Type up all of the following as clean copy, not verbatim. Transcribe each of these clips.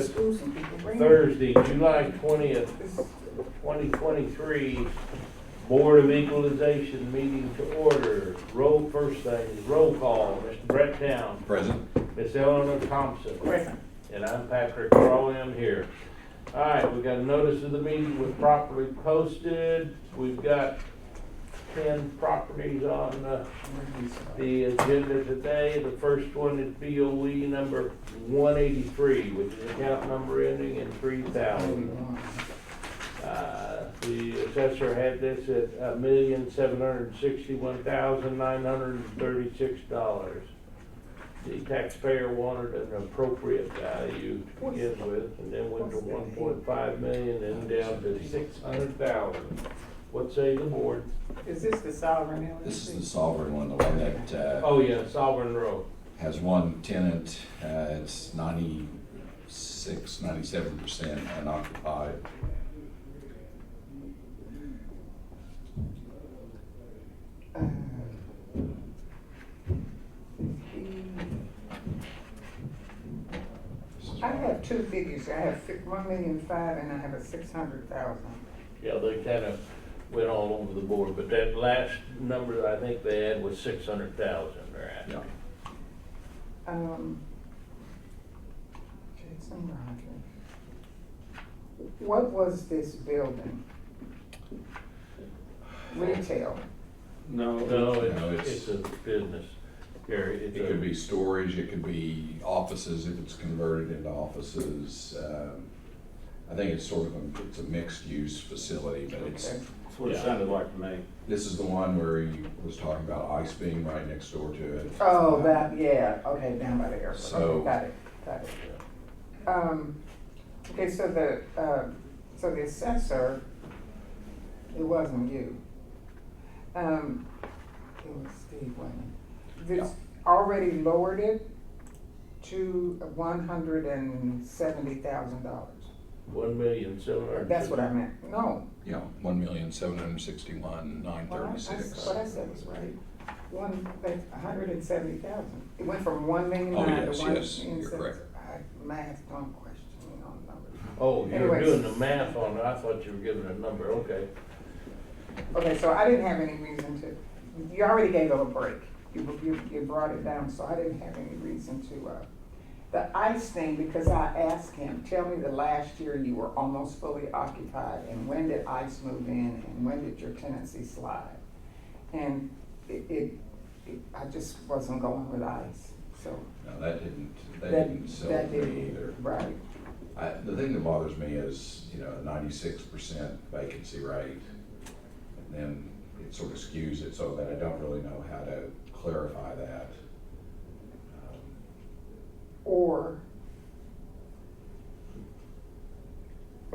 Thursday, July 20th, 2023, Board of Equalization meeting to order. First thing is roll call. Mr. Brett Town. Present. Miss Eleanor Thompson. Present. And I'm Patrick Crawley, I'm here. All right, we got a notice of the meeting was properly posted. We've got 10 properties on the agenda today. The first one is BOE number 183, which is account number ending in 3000. The assessor had this at $1,761,936. The taxpayer wanted an appropriate value to begin with, and then went to 1.5 million and down to 600,000. What say the board? Is this the sovereign LLC? This is the sovereign one, the one that Oh yeah, Sovereign Road. has one tenant. It's 97% unoccupied. I have two figures. I have 1,000,005 and I have a 600,000. Yeah, they kind of went all over the board, but that last number I think they had was 600,000 they're at. Yeah. Jason Rogers. What was this building? Retail. No, it's a business, Gary. It's It could be storage, it could be offices if it's converted into offices. I think it's sort of it's a mixed use facility, but it's, Okay. That's what it sounded like to me. this is the one where he was talking about ice being right next door to it. Oh, that, yeah, okay, down by the airport. So- Okay, got it. Okay, so the assessor, it wasn't you. It was Steve Wayne. This already lowered it to $170,000. 1,700,000. That's what I meant. No. Yeah, 1,761,936. What I said was right. 170,000. It went from 1,000,009 Oh, to yes, 1,000,007. you're correct. Math don't question me on numbers. Oh, you were Anyways. doing the math on it. I thought you were giving a number. Okay. Okay, so I didn't have any reason to, you already gave them a break. You brought it down, so I didn't have any reason to, the ice thing, because I asked him, tell me the last year you were almost fully occupied, and when did ice move in, and when did your tenancy slide? And I just wasn't going with ice, so. No, that didn't sell that me didn't- either. Right. The thing that bothers me is, a 96% vacancy rate. And then it sort of skews it so that I don't really know how to clarify that. Or,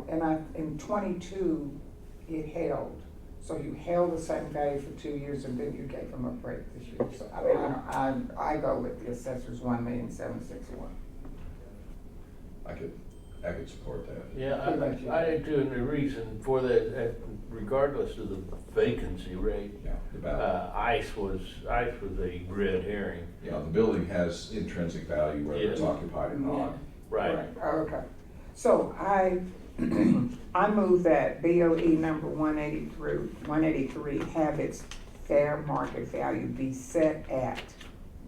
in 22, it held. So you held the same value for 2 years and then you gave them a break this year. So I mean, I go with the assessor's 1,761,000. I could support that. Yeah, I did too, and the reason for that, regardless of the vacancy rate, Yeah, about, ice was a red herring. the building has intrinsic value whether it's Yeah. occupied or not. Right. Okay. So I move that BOE number 183 have its fair market value be set at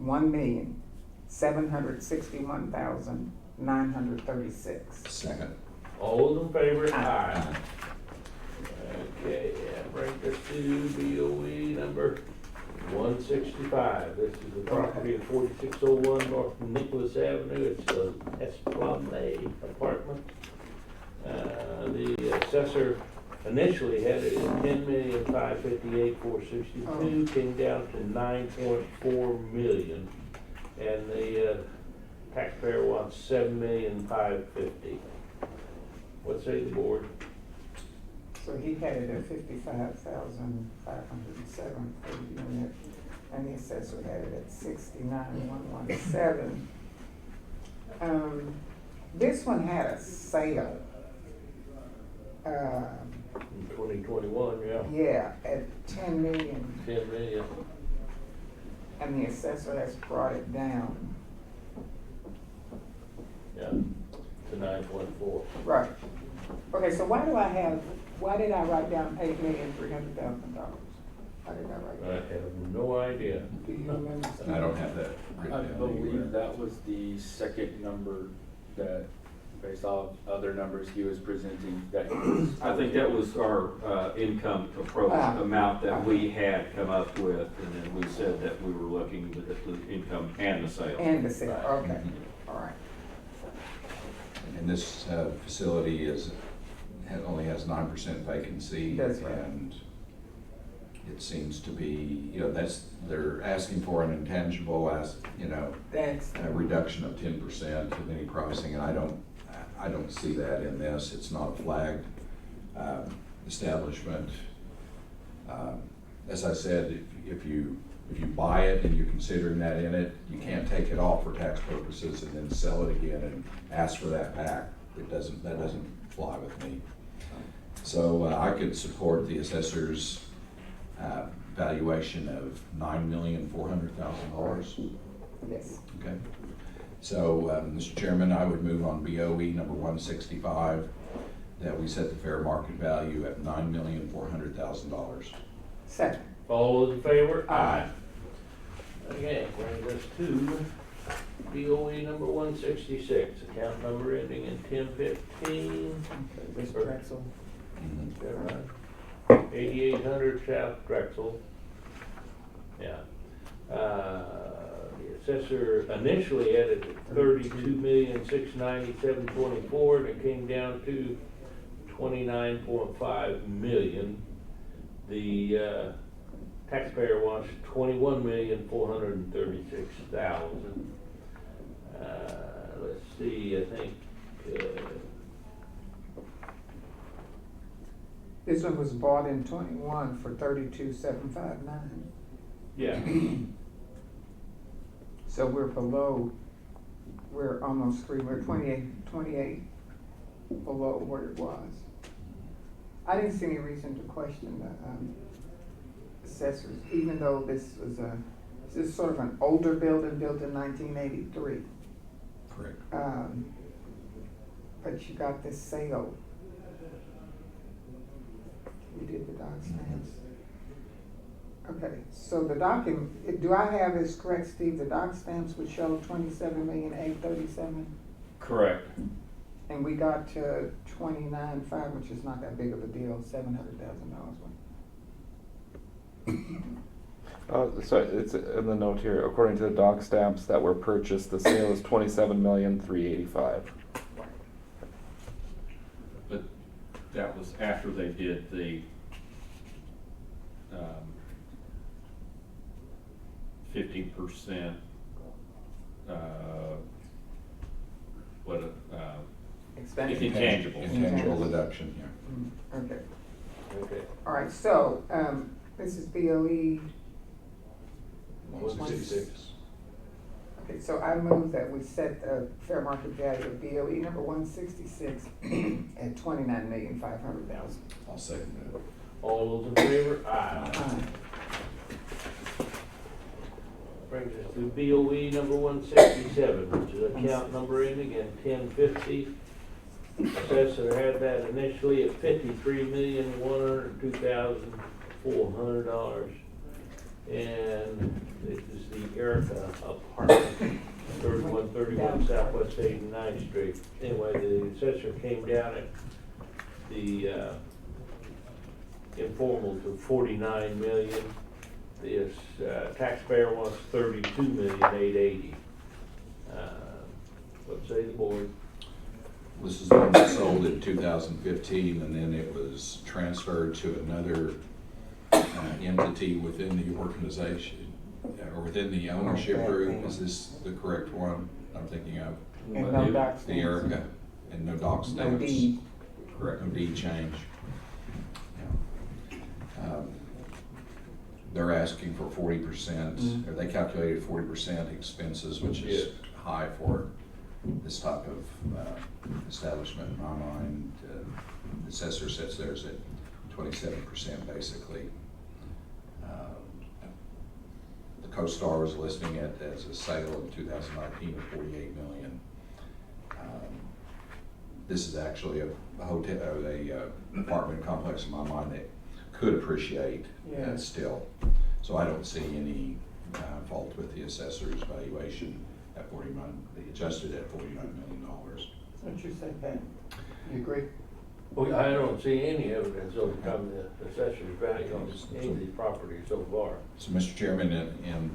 1,761,936. Second. All those in favor? Aye. Okay, that brings us to BOE number 165. This is the property at 4601 North Nicholas Avenue. It's the Esplanade apartment. The assessor initially had it at 10,558,462, came down to 9.4 million, and the taxpayer wants 7,550,000. What say the board? So he had it at 55,507 per unit, and the assessor had it at 69,117. This one had a sale. In 2021, yeah, Yeah, at 10 million, 10 million. and the assessor has brought it down. Yeah. to 9.4. Right. Okay, so why did I write down $8,300,000? Why did I write I that? have no idea. Do you remember? And I don't have that written I down believe anywhere. that was the second number that, based off other numbers he was presenting, that he was. I think that was our income approach amount that we had come up with, and then we said that we were looking at the income and the sales. And the sale, okay, all right. And this facility only has 9% vacancy. That's right. And it seems to be, they're asking for an intangible That's, a reduction of 10% of any pricing, and I don't see that in this. It's not a flagged establishment. As I said, if you buy it and you're considering that in it, you can't take it off for tax purposes and then sell it again and ask for that back. That doesn't fly with me. So I could support the assessor's valuation of $9,400,000. yes. Okay. So, Mr. Chairman, I would move on BOE number 165, that we set the fair market value at $9,400,000. Second. All those in favor? Aye. Okay, brings us to BOE number 166, account number ending in 1015. Mr. Drexel. Mhm. Is that right? 8800 South Drexel. Yeah. The assessor initially had it at 32,697,24, and it came down to 29.5 million. The taxpayer wants 21,436,000. Let's see, I think. This one was bought in 21 for 32,759. Yeah. So we're almost three, we're 28 below where it was. I didn't see any reason to question the assessors, even though this is sort of an older building built in 1983. Correct. But you got this sale. We did the doc stamps. Okay, so the document, do I have this correct, Steve? The doc stamps would show 27,837,000, Correct. and we got to 29.5, which is not that big of a deal, $700,000. So it's in the note here, according to the doc stamps that were purchased, the sale is $27,385,000. But that was after they did the 50%, Expensive. Intangibles. Intangible deduction, yeah. Okay, Okay. all right, so, this is BOE. 166. Okay, so I move that we set the fair market value of BOE number 166 at 29,500,000. I'll second that. All those in favor? Aye. Aye. Brings us to BOE number 167, which is account number ending in 1050. Assessor had that initially at $53,102,400. And this is the Erica apartment, 3131 Southwest 89th Street. Anyway, the assessor came down at the informal to 49 million. This taxpayer wants 32,880,000. What say the board? This is the one that sold in 2015, and then it was transferred to another entity within the organization, or within the ownership group. Is this the correct one I'm thinking of? And no doc stamps. The Erica, and no doc No stamps? deed. Correct, no deed change. Yeah. They're asking for 40%, or they calculated 40% expenses, which is high for this type of establishment in my mind. The assessor sets theirs at 27% basically. The CoStar was listing it as a sale in 2019 of $48 million. this is actually a hotel, apartment complex in my mind that could appreciate Yeah. still. So I don't see any fault with the assessor's valuation at 49, adjusted at $49 million. What you say, Pat? You agree? Well, I don't see any evidence of the assessor's value on any of these properties so far. So, Mr. Chairman,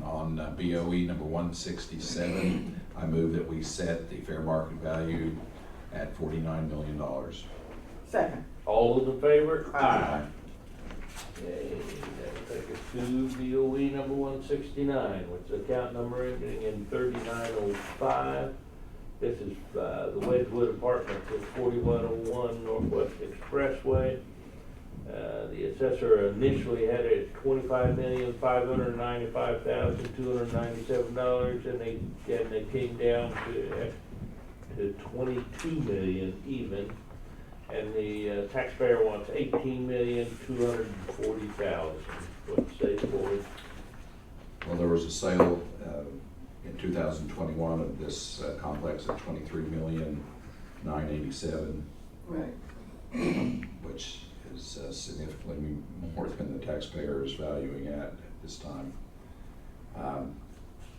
on BOE number 167, I move that we set the fair market value at $49 million. Second. All those in favor? Aye. Okay, that'll take us to BOE number 169, which is account number ending in 3905. This is the Wedgewood Apartments at 4101 Northwest Expressway. The assessor initially had it at $25,595,297, and they came down to 22 million even. And the taxpayer wants 18,240,000. What say the board? Well, there was a sale in 2021 of this complex at $23,987,000, Right. which is significantly more than the taxpayer is valuing at this time.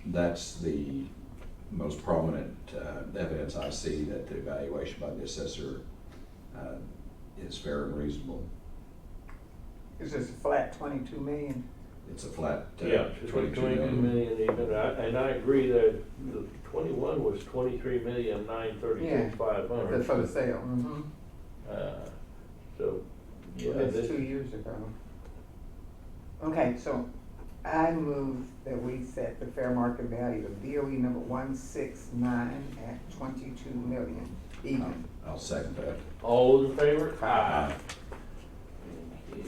That's the most prominent evidence I see that the valuation by the assessor is fair and reasonable. It's just a flat 22 million. It's a flat Yeah, 22 22 million. million even, and I agree that the 21 was 23,936,500. That's for the sale. So, yeah, That's this, 2 years ago. Okay, so I move that we set the fair market value of BOE number 169 at 22 million even. I'll second that. all those in favor? Aye. Okay.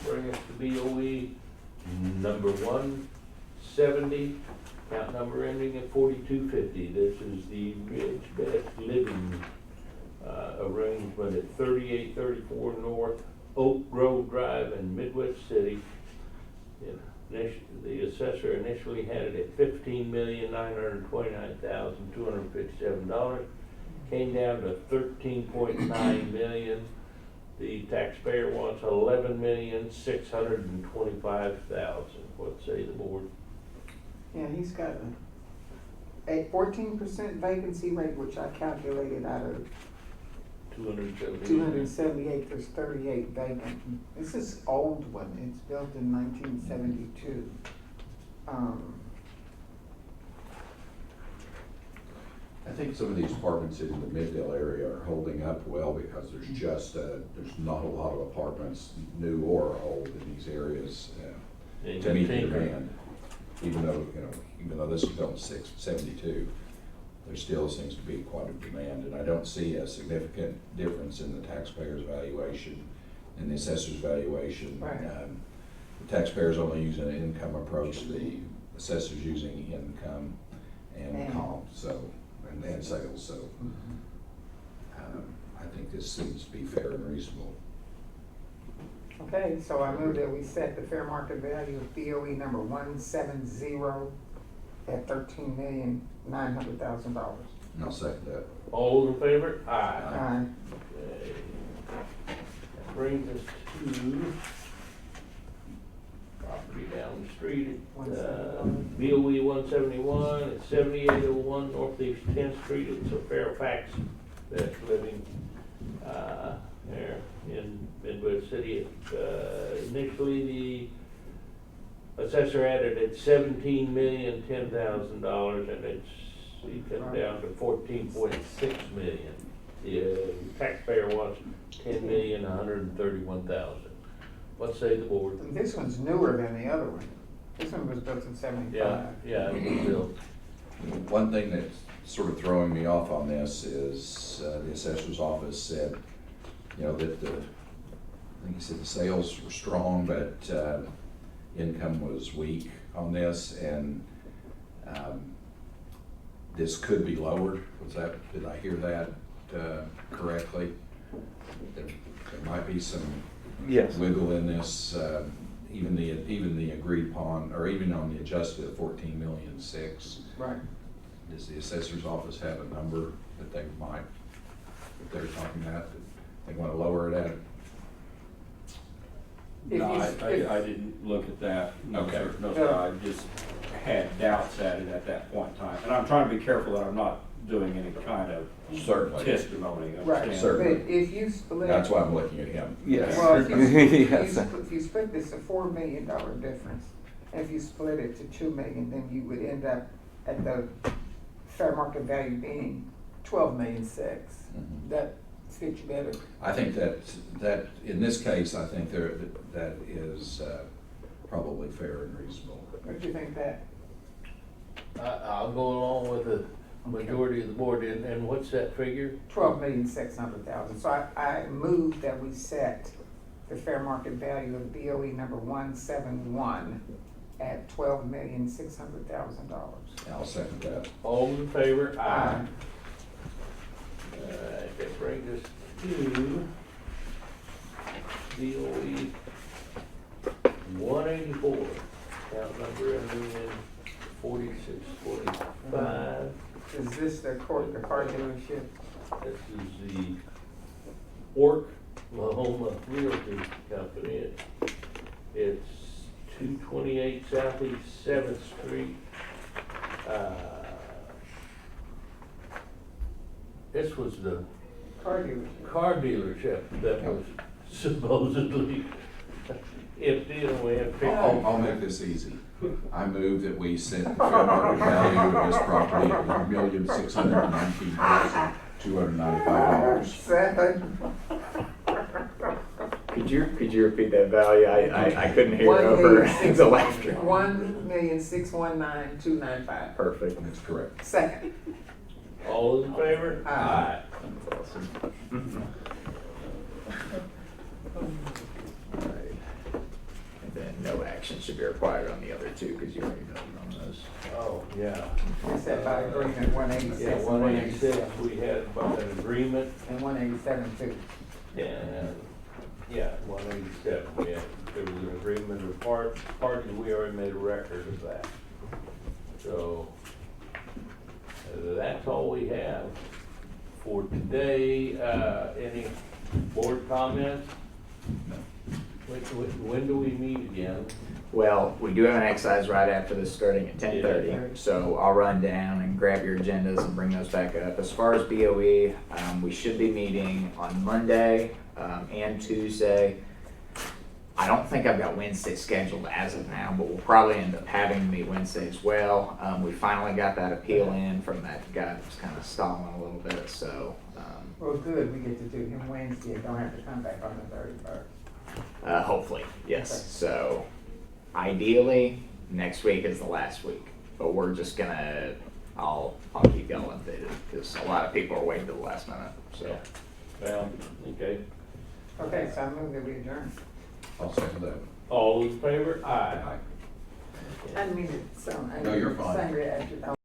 We'll bring us to BOE number 170, account number ending at 4250. This is the Rich Best Living arrangement at 3834 North Oak Grove Drive in Midwest City. The assessor initially had it at $15,929,257. Came down to $13.9 million. The taxpayer wants $11,625,000. What say the board? Yeah, he's got a 14% vacancy rate, which I calculated out of 270. 278, there's 38 vacant. This is old one, it's built in 1972. I think some of these apartments in the Midvale area are holding up well because there's just, there's not a lot of apartments, new or old, in these areas They to got meet the tinker. demand. Even though this was built in 72, there still seems to be quite a demand, and I don't see a significant difference in the taxpayer's valuation and the assessor's valuation. Right. The taxpayer's only using an income approach, the assessor's using income and comp, so, and sales, so I think this seems to be fair and reasonable. Okay, so I move that we set the fair market value of BOE number 170 at $13,900,000. And I'll second that. All those in favor? Aye. Aye. Okay. That brings us to property down the street at BOE 171 at 7801 Northeast 10th Street. It's a Fairfax that's living there in Midwest City. Initially, the assessor had it at $17,010,000, and he come down to $14.6 million. The taxpayer wants $10,131,000. What say the board? This one's newer than the other one. This one was built in 75. Yeah, it was built. One thing that's sort of throwing me off on this is the assessor's office said, that I think he said the sales were strong, but income was weak on this, and this could be lowered. Did I hear that correctly? There might be some Yes. wiggle in this, even the agreed upon, or even on the adjusted at 14,600,000. Right. Does the assessor's office have a number that they might, if they're talking that, they wanna lower it at. If No, you- if- I didn't look at that. No, Okay. sir. No, sir, I just had doubts at it at that point in time. And I'm trying to be careful that I'm not doing any kind of Certainly. testimony. Right, understand? Certainly. but if you split. That's why I'm looking at him. Yes. Well, Yes. if you split this, a $4 million difference, and if you split it to 2 million, then you would end up at the fair market value being 12,600,000. Mhm. That fits you better. I think that, in this case, I think that is probably fair and reasonable. What do you think, Pat? I'll go along with the majority of the board, and what's that figure? 12,600,000. So I move that we set the fair market value of BOE number 171 at $12,600,000. I'll second that. All in favor? Aye. Alright, that brings us to BOE 184, account number ending in 4645. Is this the car dealership? This is the Oklahoma Realty Company. It's 228 Southeast 7th Street. This was the Car dealership. car dealership that was supposedly empty, and we had I'll make this easy. I move that we set the fair market value of this property at $1,619,295. Seven. Could you repeat that value? I couldn't hear over the laughter. 1,619,295. Perfect. That's correct. Second. All in favor? Aye. That's awesome. And then no action should be required on the other two because you already voted on those. Oh, yeah. It's set by agreement 186. Yeah, 186, we had an agreement, And 187 too. and, yeah, 187, yeah, there was an agreement of parties, we already made a record of that. So, that's all we have for today. Any board comments? When do we meet again? Well, we do have an exercise right after this starting at 10:30, Yeah. so I'll run down and grab your agendas and bring those back up. As far as BOE, we should be meeting on Monday and Tuesday. I don't think I've got Wednesday scheduled as of now, but we'll probably end up having to meet Wednesday as well. We finally got that appeal in from that guy that was kind of stalling a little bit, so Well, good, we get to do him Wednesday, don't have to come back on the 31st. hopefully, yes. Okay. So ideally, next week is the last week, but we're just gonna, I'll keep y'all updated because a lot of people are waiting till the last minute, so. Well, okay. Okay, so I move that we adjourn. I'll second that. All in favor? Aye. Aye. I didn't mean to sound. No, you're fine. Angry at you.